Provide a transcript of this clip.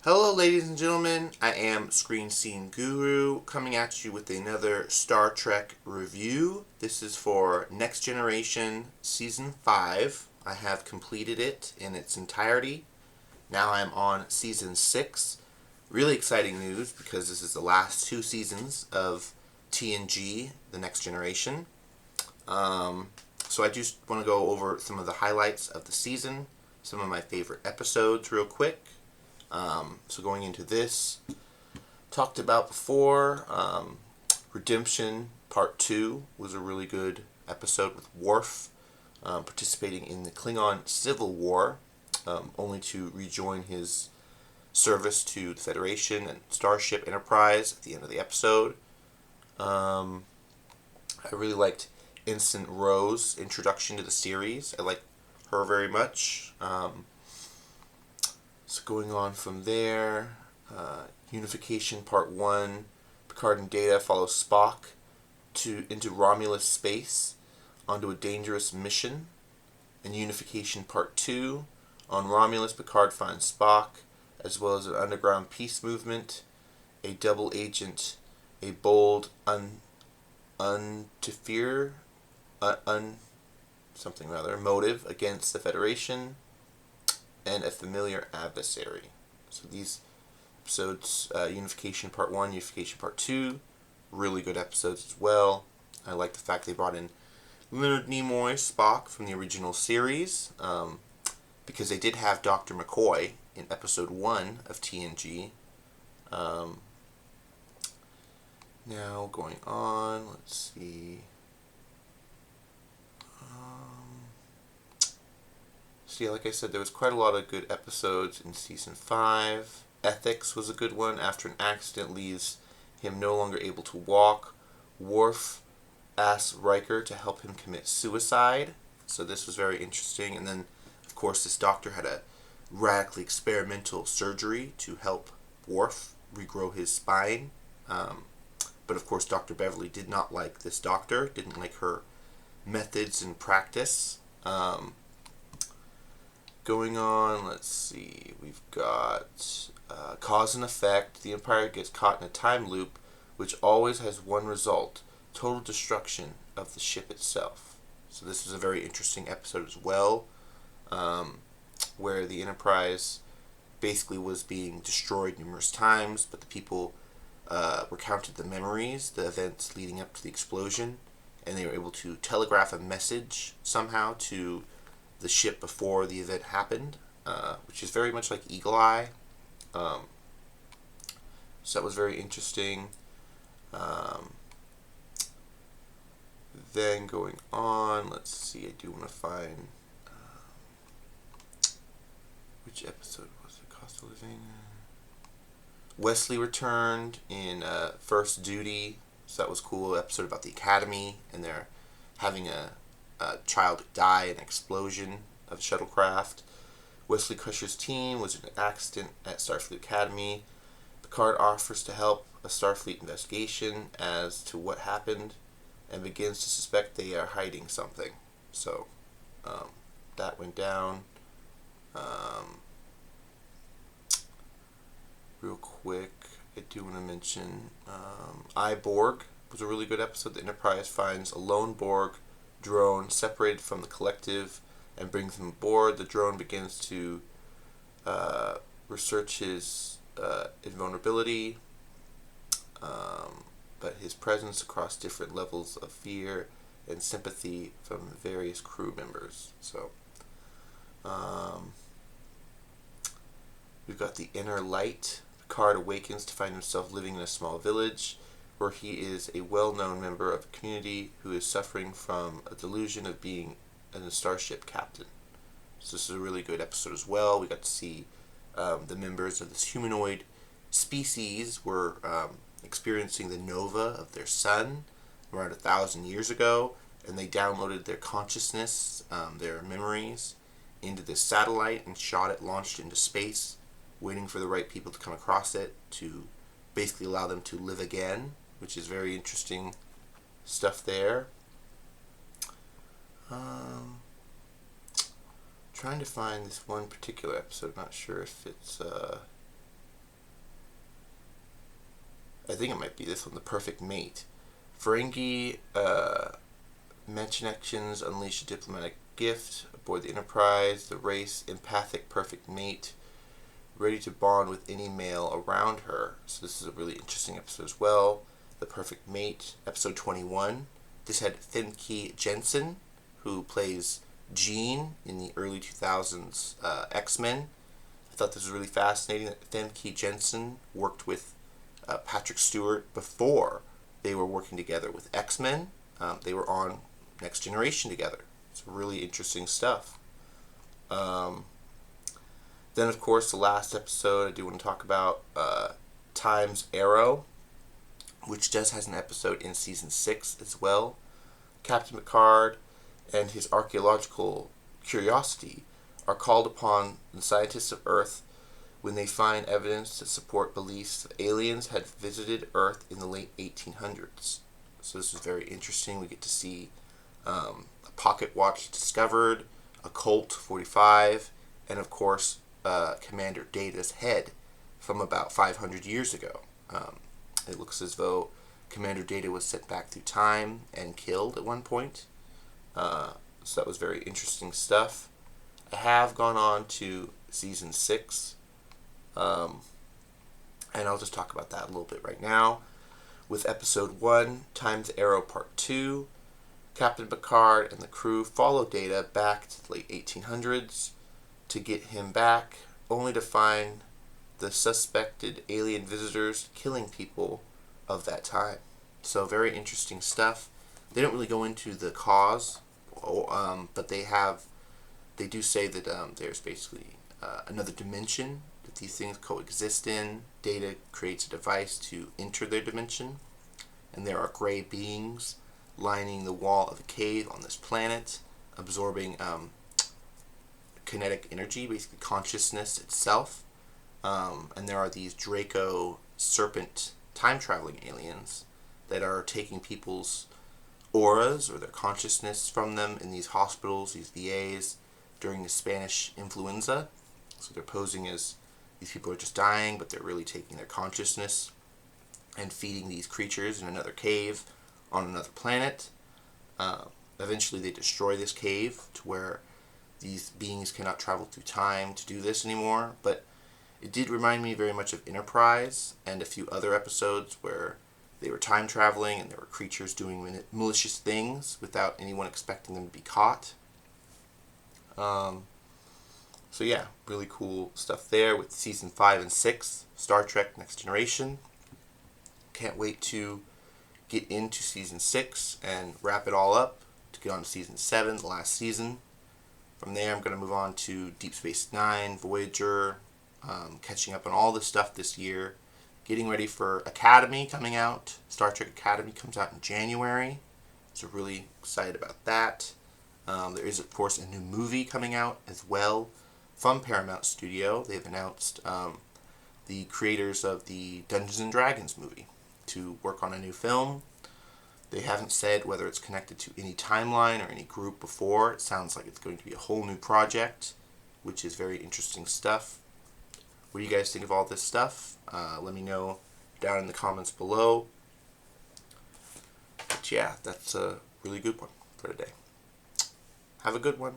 Hello, ladies and gentlemen. I am Screen Scene Guru coming at you with another Star Trek review. This is for Next Generation Season 5. I have completed it in its entirety. Now I'm on Season 6. Really exciting news because this is the last two seasons of TNG, The Next Generation. So I just want to go over some of the highlights of the season, some of my favorite episodes real quick. So going into this, talked about before, Redemption Part 2 was a really good episode with Worf participating in the Klingon Civil War, only to rejoin his service to the Federation and Starship Enterprise at the end of the episode. I really liked Ensign Rose's introduction to the series. I like her very much. So going on from there, Unification Part 1, Picard and Data follow Spock into Romulus space onto a dangerous mission. And Unification Part 2, on Romulus, Picard finds Spock, as well as an underground peace movement, a double agent, a bold motive against the Federation, and a familiar adversary. So these episodes, Unification Part 1, Unification Part 2, really good episodes as well. I like the fact they brought in Leonard Nimoy, Spock, from the original series, because they did have Dr. McCoy in Episode 1 of TNG. Now, going on, let's see. So yeah, like I said, there was quite a lot of good episodes in Season 5. Ethics was a good one. After an accident leaves him no longer able to walk, Worf asks Riker to help him commit suicide. So this was very interesting. And then, of course, this doctor had a radically experimental surgery to help Worf regrow his spine. But of course, Dr. Beverly did not like this doctor, didn't like her methods and practice. Going on, let's see, we've got cause and effect. The Empire gets caught in a time loop, which always has one result: total destruction of the ship itself. So this is a very interesting episode as well, where the Enterprise basically was being destroyed numerous times, but the people recounted the memories, the events leading up to the explosion, and they were able to telegraph a message somehow to the ship before the event happened, which is very much like Eagle Eye. So that was very interesting. Then going on, let's see, I do want to find which episode was it? Cost of Living. Wesley returned in First Duty, so that was cool. Episode about the Academy, and they're having a child die in an explosion of shuttlecraft. Wesley Crusher's team was in an accident at Starfleet Academy. Picard offers to help a Starfleet investigation as to what happened and begins to suspect they are hiding something. So that went down. Real quick, I do want to mention Borg was a really good episode. The Enterprise finds a lone Borg drone separated from the collective and brings him aboard. The drone begins to research his invulnerability, but his presence across different levels of fear and sympathy from various crew members. So we've got the Inner Light. Picard awakens to find himself living in a small village where he is a well-known member of a community who is suffering from a delusion of being a starship captain. So this is a really good episode as well. We got to see the members of this humanoid species were experiencing the nova of their sun around 1,000 years ago, and they downloaded their consciousness, their memories, into this satellite and launched into space, waiting for the right people to come across it to basically allow them to live again, which is very interesting stuff there. Trying to find this one particular episode. Not sure if it's I think it might be this one, The Perfect Mate. Ferengi Machinations unleash a diplomatic gift aboard the Enterprise. The race, empathic perfect mate, ready to bond with any male around her. So this is a really interesting episode as well. The Perfect Mate, episode 21. This had Femke Jensen, who plays Jean in the early 2000s X-Men. I thought this was really fascinating that Femke Jensen worked with Patrick Stewart before they were working together with X-Men. They were on Next Generation together. It's really interesting stuff. Then, of course, the last episode I do want to talk about, Time's Arrow, which does has an episode in season 6 as well. Captain Picard and his archaeological curiosity are called upon the scientists of Earth when they find evidence to support beliefs that aliens had visited Earth in the late 1800s. So this is very interesting. We get to see a pocket watch discovered, a Colt 45, and of course Commander Data's head from about 500 years ago. It looks as though Commander Data was sent back through time and killed at one point. So that was very interesting stuff. I have gone on to season 6, and I'll just talk about that a little bit right now. With episode 1, Time's Arrow Part 2, Captain Picard and the crew follow Data back to the late 1800s to get him back, only to find the suspected alien visitors killing people of that time. So very interesting stuff. They don't really go into the cause, but they do say that there's basically another dimension that these things coexist in. Data creates a device to enter their dimension, and there are gray beings lining the wall of a cave on this planet, absorbing kinetic energy, basically consciousness itself. And there are these Draco serpent time-traveling aliens that are taking people's auras or their consciousness from them in these hospitals, these VAs, during the Spanish influenza. So they're posing as these people are just dying, but they're really taking their consciousness and feeding these creatures in another cave on another planet. Eventually they destroy this cave to where these beings cannot travel through time to do this anymore, but it did remind me very much of Enterprise and a few other episodes where they were time traveling and there were creatures doing malicious things without anyone expecting them to be caught. So yeah, really cool stuff there with season 5 and 6, Star Trek Next Generation. Can't wait to get into season 6 and wrap it all up to get on to season 7, the last season. From there I'm going to move on to Deep Space Nine, Voyager, catching up on all this stuff this year, getting ready for Academy coming out. Star Trek Academy comes out in January, so really excited about that. There is, of course, a new movie coming out as well from Paramount Studio. They've announced the creators of the Dungeons and Dragons movie to work on a new film. They haven't said whether it's connected to any timeline or any group before. It sounds like it's going to be a whole new project, which is very interesting stuff. What do you guys think of all this stuff? Let me know down in the comments below. But yeah, that's a really good one for today. Have a good one.